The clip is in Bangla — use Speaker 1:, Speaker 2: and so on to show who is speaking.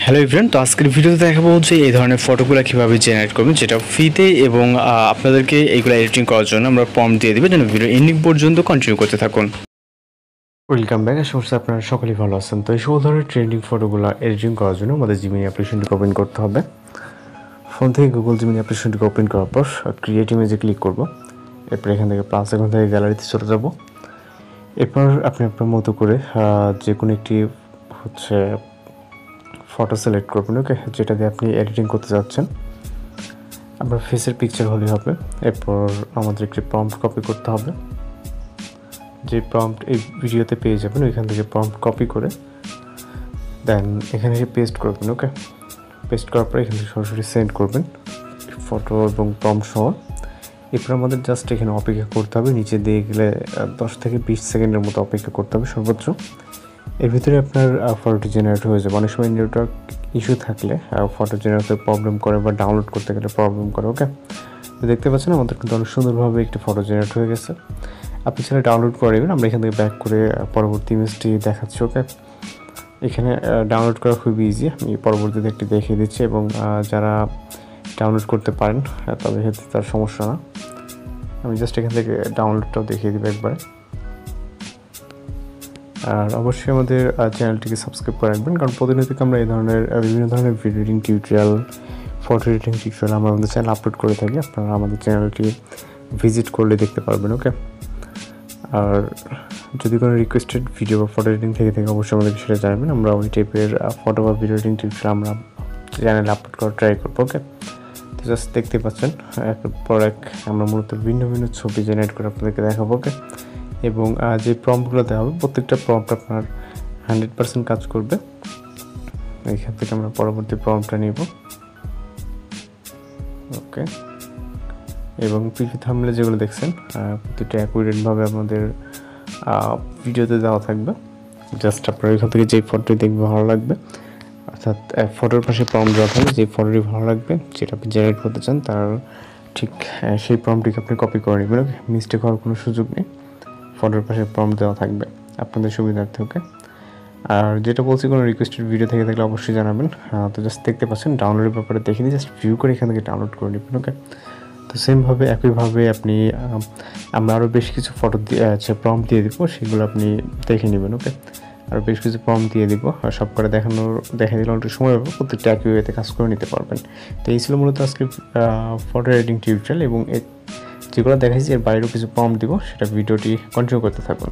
Speaker 1: হ্যালো এভরিওয়ান, তো আজকের ভিডিওতে দেখাবো হচ্ছে এই ধরনের ফটোগুলো কীভাবে জেনারেট করবেন, যেটা ফ্রিতে এবং আপনাদেরকে এইগুলো এডিটিং করার জন্য আমরা প্রম্পট দিয়ে দেবো, যেন ভিডিও এন্ডিং পর্যন্ত কন্টিনিউ করতে থাকুন। Welcome back. আশা করছি আপনারা সকলেই ভালো আছেন। তো এই সব ধরনের ট্রেন্ডিং ফটোগুলো এডিটিং করার জন্য আমাদের জিমিনি অ্যাপ্লিকেশনটিকে ওপেন করতে হবে। ফোন থেকে গুগল জিমিনি অ্যাপ্লিকেশনটিকে ওপেন করার পর ক্রিয়েট ইমেজে ক্লিক করব। এরপর এখান থেকে প্লাস এখান থেকে গ্যালারিতে চলে যাব। এরপর আপনি আপনার মতো করে যে কোনো একটি হচ্ছে ফটো সিলেক্ট করবেন, ওকে, যেটা দিয়ে আপনি এডিটিং করতে যাচ্ছেন। আপনার ফেসের পিকচার হলেই হবে। এরপর আমাদের একটি প্রম্পট কপি করতে হবে। যে প্রম্পট এই ভিডিওতে পেয়ে যাবেন ওইখান থেকে প্রম্পট কপি করে দেন এখানে এসে পেস্ট করবেন, ওকে। পেস্ট করার পর এখান থেকে সরাসরি সেন্ড করবেন ফটো এবং প্রম্পট সহ। এরপর আমাদের জাস্ট এখানে অপেক্ষা করতে হবে। নিচে দিয়ে গেলে 10 থেকে 20 সেকেন্ডের মতো অপেক্ষা করতে হবে সর্বোচ্চ। এর ভিতরে আপনার ফটোটি জেনারেট হয়ে যাবে। অনেক সময় নেটওয়ার্ক ইস্যু থাকলে ফটো জেনারেটে প্রবলেম করে বা ডাউনলোড করতে গেলে প্রবলেম করে, ওকে। তো দেখতে পাচ্ছেন আমাদের কিন্তু অনেক সুন্দরভাবে একটি ফটো জেনারেট হয়ে গেছে। আপনি সেটা ডাউনলোড করে নেবেন। আমরা এখান থেকে ব্যাক করে পরবর্তী ইমেজটি দেখাচ্ছি, ওকে। এখানে ডাউনলোড করা খুবই ইজি। আমি পরবর্তীতে একটি দেখিয়ে দিচ্ছি এবং যারা ডাউনলোড করতে পারেন তবে ক্ষেত্রে তার সমস্যা না। আমি জাস্ট এখান থেকে ডাউনলোডটাও দেখিয়ে দেবো একবার। আর অবশ্যই আমাদের চ্যানেলটিকে সাবস্ক্রাইব করে রাখবেন, কারণ প্রতিনিয়ত আমরা এই ধরনের বিভিন্ন ধরনের video editing tutorial, photo editing tutorial আমরা আমাদের চ্যানেল আপলোড করে থাকি। আপনারা আমাদের চ্যানেলটি ভিজিট করলে দেখতে পারবেন, ওকে। আর যদি কোনো রিকোয়েস্টেড ভিডিও বা ফটো এডিটিং থেকে অবশ্যই আমাদেরকে সেটা জানাবেন। আমরা ওই টাইপের ফটো বা ভিডিও এডিটিং টিউটোরিয়াল আমরা চ্যানেলে আপলোড করার ট্রাই করবো, ওকে। তো জাস্ট দেখতে পাচ্ছেন একের পর এক আমরা মূলত ভিন্ন ভিন্ন ছবি জেনারেট করে আপনাদেরকে দেখাবো, ওকে। এবং যে প্রম্পটগুলো দেওয়া হবে প্রত্যেকটা প্রম্পট আপনার 100% কাজ করবে। এখান থেকে আমরা পরবর্তী প্রম্পটটা নিব, ওকে। এবং প্রিভিউ থাম্বনেলে যেগুলো দেখছেন প্রতিটা অ্যাকুরেটভাবে আমাদের ভিডিওতে দেওয়া থাকবে। জাস্ট আপনার এখান থেকে যেই ফটোটি দেখবে ভালো লাগবে, অর্থাৎ ফটোর পাশে প্রম্পট দেওয়া থাকবে, যে ফটোটি ভালো লাগবে যেটা আপনি জেনারেট করতে চান তার ঠিক সেই প্রম্পটটিকে আপনি কপি করে নেবেন, ওকে। মিস্টেক হওয়ার কোনো সুযোগ নেই। ফটোর পাশে প্রম্পট দেওয়া থাকবে আপনাদের সুবিধার্থে, ওকে। আর যেটা বলছি, কোনো রিকোয়েস্টেড ভিডিও থেকে থাকলে অবশ্যই জানাবেন। তো জাস্ট দেখতে পাচ্ছেন ডাউনলোডের ব্যাপারে দেখে নিই, জাস্ট ভিউ করে এখান থেকে ডাউনলোড করে নেবেন, ওকে। তো সেমভাবে একইভাবে আপনি আমরা আরও বেশ কিছু ফটো দিয়ে প্রম্পট দিয়ে দিব, সেগুলো আপনি দেখে নেবেন, ওকে। আরও বেশ কিছু প্রম্পট দিয়ে দিব, আর সব করে দেখে দিলে একটু সময় হবে, প্রত্যেকটা একই ওয়েতে কাজ করে নিতে পারবেন। তো এই ছিল মূলত আজকে ফটো এডিটিং টিউটোরিয়াল, এবং যেগুলো দেখাচ্ছি এর বাইরেও কিছু প্রম্পট দিব, সেটা ভিডিওটি কন্টিনিউ করতে থাকুন।